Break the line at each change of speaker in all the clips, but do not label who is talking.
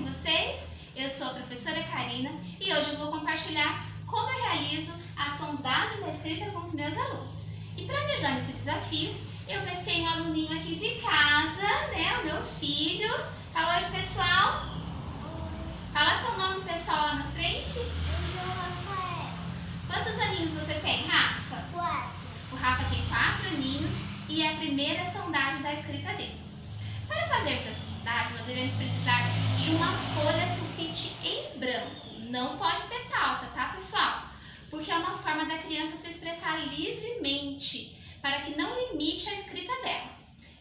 vocês? Eu sou a professora Karina e hoje eu vou compartilhar como eu realizo a sondagem da escrita com os meus alunos. E para me ajudar nesse desafio, eu pesquei um aluninho aqui de casa, né, o meu filho. Fala oi, pessoal. Fala seu nome, pessoal, lá na frente. Quantos aninhos você tem, Rafa?
4.
O Rafa tem 4 aninhos e é a primeira sondagem da escrita dele. Para fazermos essa sondagem, nós iremos precisar de uma folha sulfite em branco. Não pode ter pauta, tá, pessoal? Porque é uma forma da criança se expressar livremente, para que não limite a escrita dela.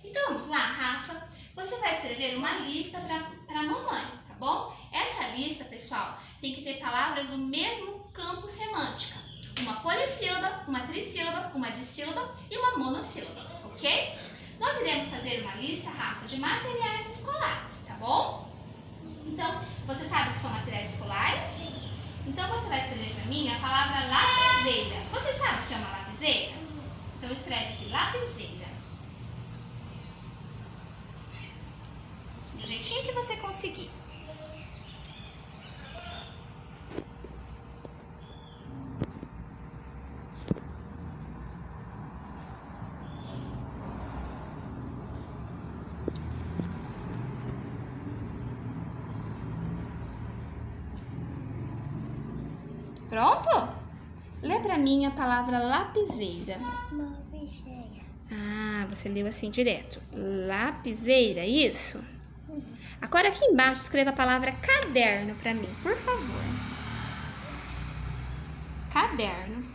Então vamos lá, Rafa. Você vai escrever uma lista para a mamãe, tá bom? Essa lista, pessoal, tem que ter palavras do mesmo campo semântica. Uma polissílaba, uma trissílaba, uma dissílaba e uma monossílaba, ok? Nós iremos fazer uma lista, Rafa, de materiais escolares, tá bom? Então, você sabe o que são materiais escolares? Então, você vai escrever para mim a palavra lapiseira. Você sabe o que é uma lapiseira? Então, escreve aqui, lapiseira. Do jeitinho que você conseguir. Pronto? Lê pra mim a palavra lapiseira.
Lapiseira.
Ah, você leu assim direto. Lapiseira, isso? Agora aqui embaixo escreva a palavra caderno pra mim, por favor. Caderno.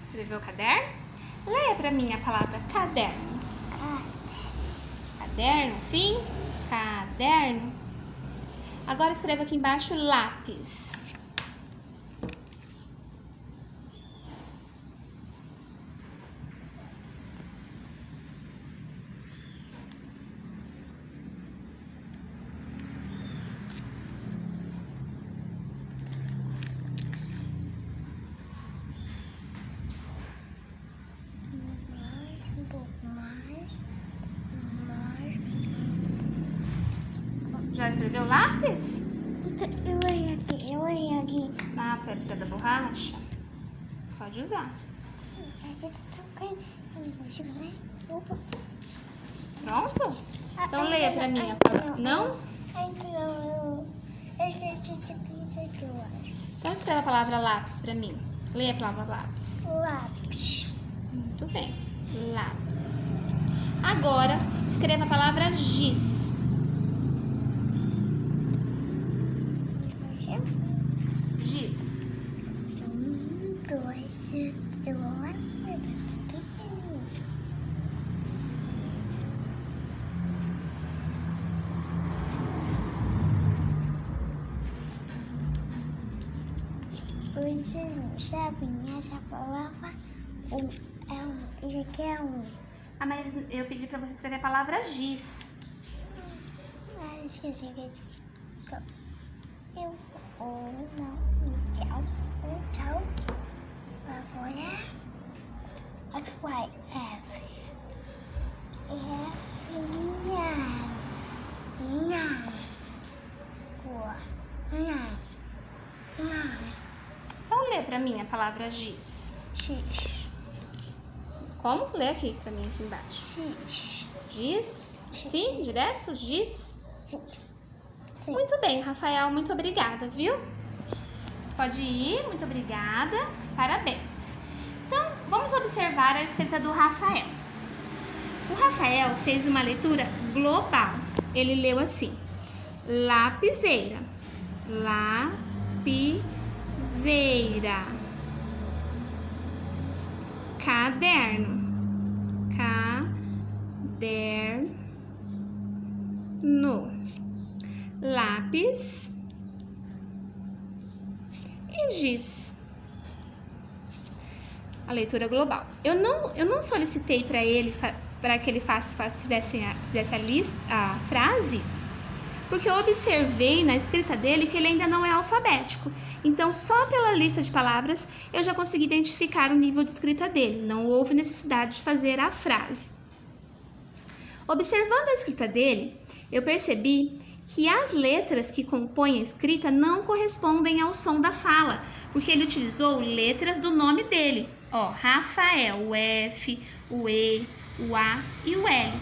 Escreveu caderno? Leia pra mim a palavra caderno. Caderno, sim? Caderno. Agora escreva aqui embaixo lápis.
Um pouco mais.
Já escreveu lápis?
Eu errei aqui.
Ah, você precisa da borracha? Pode usar. Pronto? Então leia pra mim a palavra. Não?
Eu esqueci de pinça que eu acho.
Então escreva a palavra lápis pra mim. Leia a palavra lápis.
Lápis.
Muito bem. Lápis. Agora, escreva a palavra giz. Giz.
1, 2, eu vou acertar. Você não sabe essa palavra? Isso aqui é um.
Ah, mas eu pedi pra você escrever a palavra giz.
Esqueci que eu não. Tchau. Tchau. Agora. Let's try F.
Então lê pra mim a palavra giz.
X.
Como? Lê aqui pra mim, aqui embaixo.
X.
Giz? Sim, direto? Giz?
Sim.
Muito bem, Rafael, muito obrigada, viu? Pode ir, muito obrigada. Parabéns. Então, vamos observar a escrita do Rafael. O Rafael fez uma leitura global. Ele leu assim: lapiseira, lapiseira, caderno, caderno, lápis e giz. a leitura global. Eu não solicitei para ele para que ele fizesse a frase, porque eu observei na escrita dele que ele ainda não é alfabético. Então, só pela lista de palavras, eu já consegui identificar o nível de escrita dele. Não houve necessidade de fazer a frase. Observando a escrita dele, eu percebi que as letras que compõem a escrita não correspondem ao som da fala, porque ele utilizou letras do nome dele. Ó, Rafael, o F, o E, o A e o L,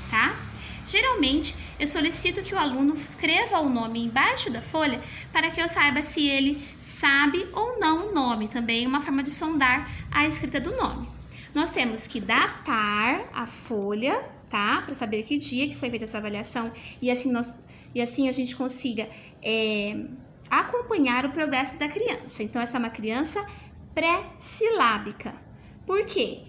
tá? Geralmente, eu solicito que o aluno escreva o nome embaixo da folha para que eu saiba se ele sabe ou não o nome. Também é uma forma de sondar a escrita do nome. Nós temos que datar a folha, tá? Para saber que dia que foi feita essa avaliação e assim a gente consiga acompanhar o progresso da criança. Então, essa é uma criança pré-silábica. Por quê?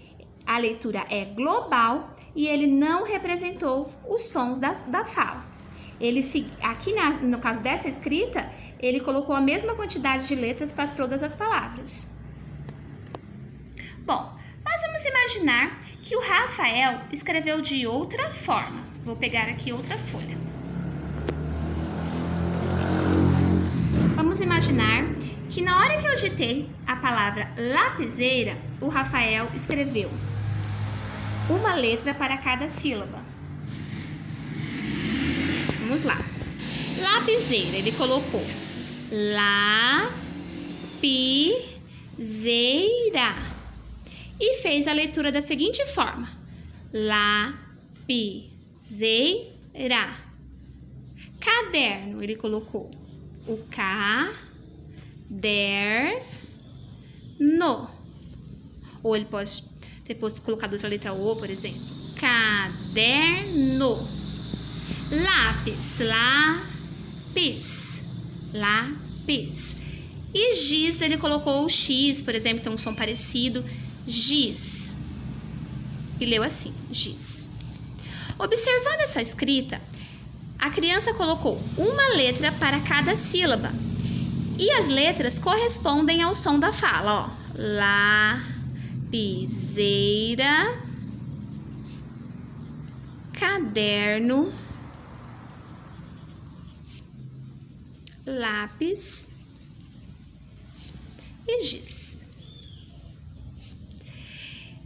A leitura é global e ele não representou os sons da fala. Aqui no caso dessa escrita, ele colocou a mesma quantidade de letras para todas as palavras. Bom, mas vamos imaginar que o Rafael escreveu de outra forma. Vou pegar aqui outra folha. Vamos imaginar que na hora que eu digitei a palavra lapiseira, o Rafael escreveu uma letra para cada sílaba. Vamos lá. Lapiseira, ele colocou lapiseira e fez a leitura da seguinte forma: lapiseira. Caderno, ele colocou o caderno. Ou ele pode ter colocado outra letra O, por exemplo. Caderno. Lápis, lápis, lápis. E giz, ele colocou o X, por exemplo, tem um som parecido. Giz. E leu assim, giz. Observando essa escrita, a criança colocou uma letra para cada sílaba. E as letras correspondem ao som da fala, ó. Lapiseira, caderno, lápis e giz.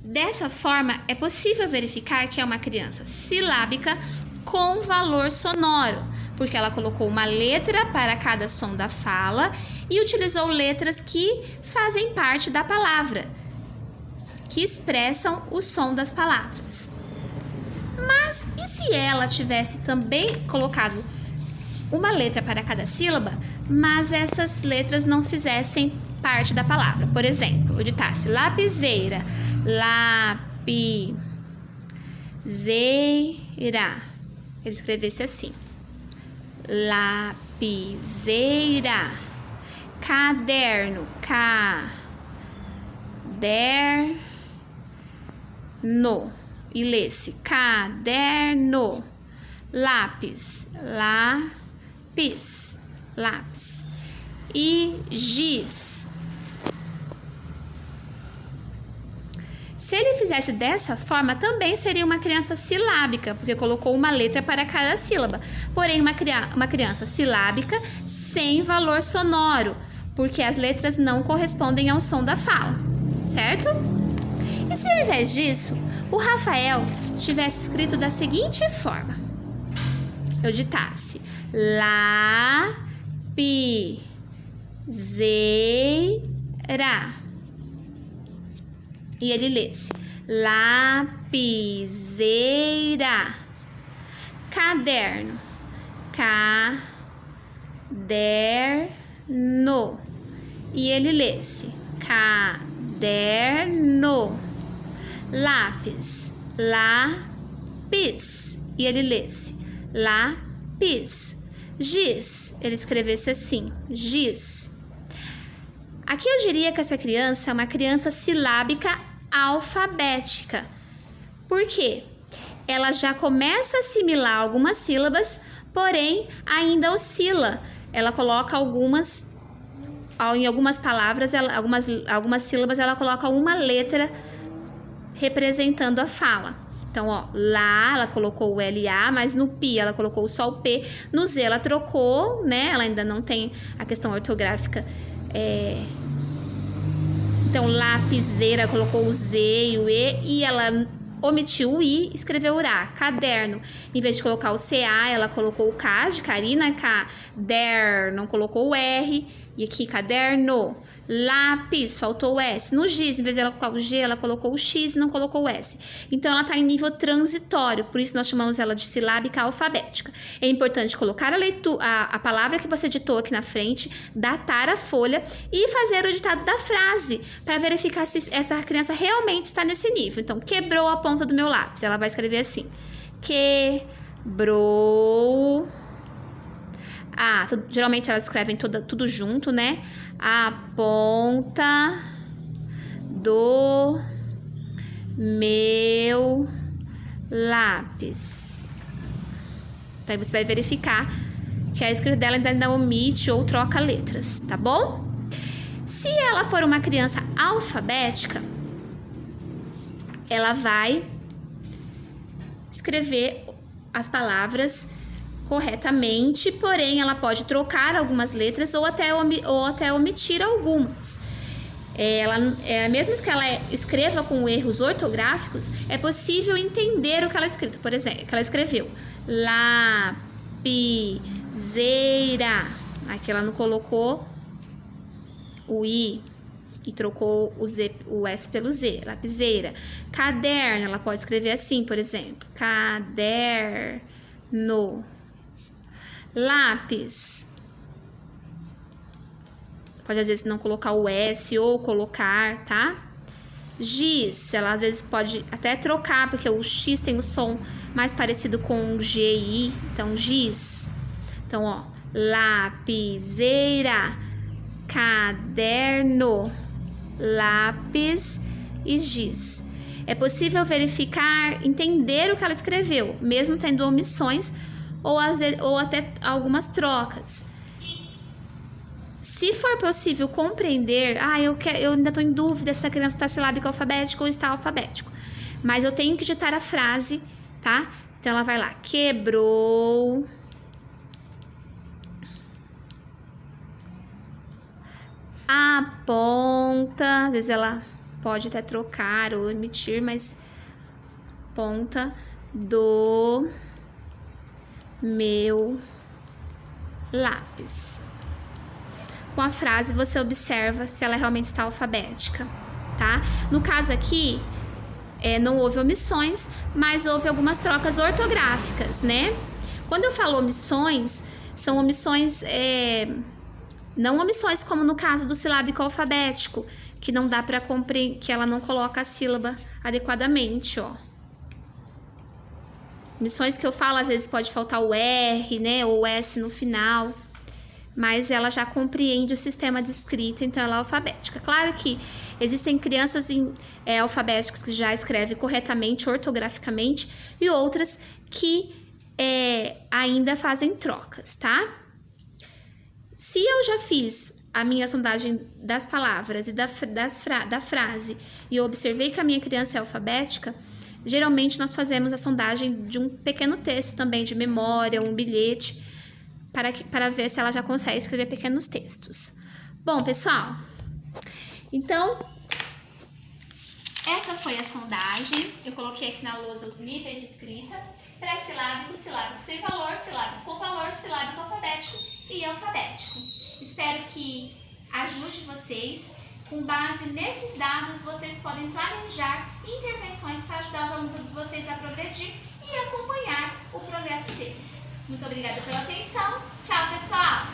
Dessa forma, é possível verificar que é uma criança silábica com valor sonoro, porque ela colocou uma letra para cada som da fala e utilizou letras que fazem parte da palavra, que expressam o som das palavras. Mas e se ela tivesse também colocado uma letra para cada sílaba, mas essas letras não fizessem parte da palavra? Por exemplo, eu ditasse lapiseira, lapiseira. Ele escrevesse assim: lapiseira, caderno, caderno, e lesse caderno, lápis, lápis, lápis, e giz. Se ele fizesse dessa forma, também seria uma criança silábica, porque colocou uma letra para cada sílaba. Porém, uma criança silábica sem valor sonoro, porque as letras não correspondem ao som da fala, certo? E se ao invés disso, o Rafael tivesse escrito da seguinte forma: eu ditasse lapiseira. E ele lesse lapiseira, caderno, caderno. E ele lesse caderno, lápis, lápis. E ele lesse lápis, giz. Ele escrevesse assim, giz. Aqui eu diria que essa criança é uma criança silábica alfabética. Por quê? Ela já começa a assimilar algumas sílabas, porém ainda oscila. Ela coloca algumas
em algumas palavras, algumas sílabas, ela coloca uma letra representando a fala. Então, ó, lá ela colocou o LA, mas no pi ela colocou só o P. No Z ela trocou, né? Ela ainda não tem a questão ortográfica. Então, lapiseira colocou o Z e o E, e ela omitiu o I, escreveu o RA. Caderno, em vez de colocar o CA, ela colocou o K de Karina, Cader, não colocou o R, e aqui caderno. Lápis, faltou o S. No giz, em vez de ela colocar o G, ela colocou o X e não colocou o S. Então, ela está em nível transitório, por isso nós chamamos ela de silábica alfabética. É importante colocar a palavra que você ditou aqui na frente, datar a folha e fazer o ditado da frase, para verificar se essa criança realmente está nesse nível. Então, quebrou a ponta do meu lápis. Ela vai escrever assim. Quebrou. Geralmente elas escrevem tudo junto, né? A ponta do meu lápis. Então, aí você vai verificar que a escrita dela ainda omite ou troca letras, tá bom? Se ela for uma criança alfabética, ela vai escrever as palavras corretamente, porém ela pode trocar algumas letras ou até omitir algumas. Mesmo que ela escreva com erros ortográficos, é possível entender o que ela escrito. Por exemplo, que ela escreveu lapiseira. Aqui ela não colocou o I e trocou o S pelo Z. Lapiseira. Caderno, ela pode escrever assim, por exemplo. Caderno. Lápis. Pode às vezes não colocar o S ou colocar, tá? Giz, ela às vezes pode até trocar, porque o X tem o som mais parecido com o GI. Então, giz. Então, ó, lapiseira, caderno, lápis e giz. É possível verificar, entender o que ela escreveu, mesmo tendo omissões ou até algumas trocas. Se for possível compreender, eu ainda estou em dúvida se a criança está silábica alfabética ou está alfabético, mas eu tenho que digitar a frase, tá? Então ela vai lá, quebrou a ponta, às vezes ela pode até trocar ou emitir, mas ponta do meu lápis. Com a frase você observa se ela realmente está alfabética, tá? No caso aqui, não houve omissões, mas houve algumas trocas ortográficas, né? Quando eu falo omissões, são omissões, não omissões como no caso do silábico alfabético, que não dá para compreender, que ela não coloca a sílaba adequadamente, ó. Omissões que eu falo, às vezes pode faltar o R, né, ou o S no final, mas ela já compreende o sistema de escrita, então ela é alfabética. Claro que existem crianças alfabéticas que já escrevem corretamente, ortograficamente, e outras que ainda fazem trocas, tá? Se eu já fiz a minha sondagem das palavras e da frase e eu observei que a minha criança é alfabética, geralmente nós fazemos a sondagem de um pequeno texto também, de memória, um bilhete, para ver se ela já consegue escrever pequenos textos. Bom, pessoal, então, essa foi a sondagem. Eu coloquei aqui na lousa os níveis de escrita: pré-silábico, silábico sem valor, silábico com valor, silábico alfabético e alfabético. Espero que ajude vocês. Com base nesses dados, vocês podem planejar intervenções para ajudar os alunos de vocês a progredir e acompanhar o progresso deles. Muito obrigada pela atenção. Tchau, pessoal!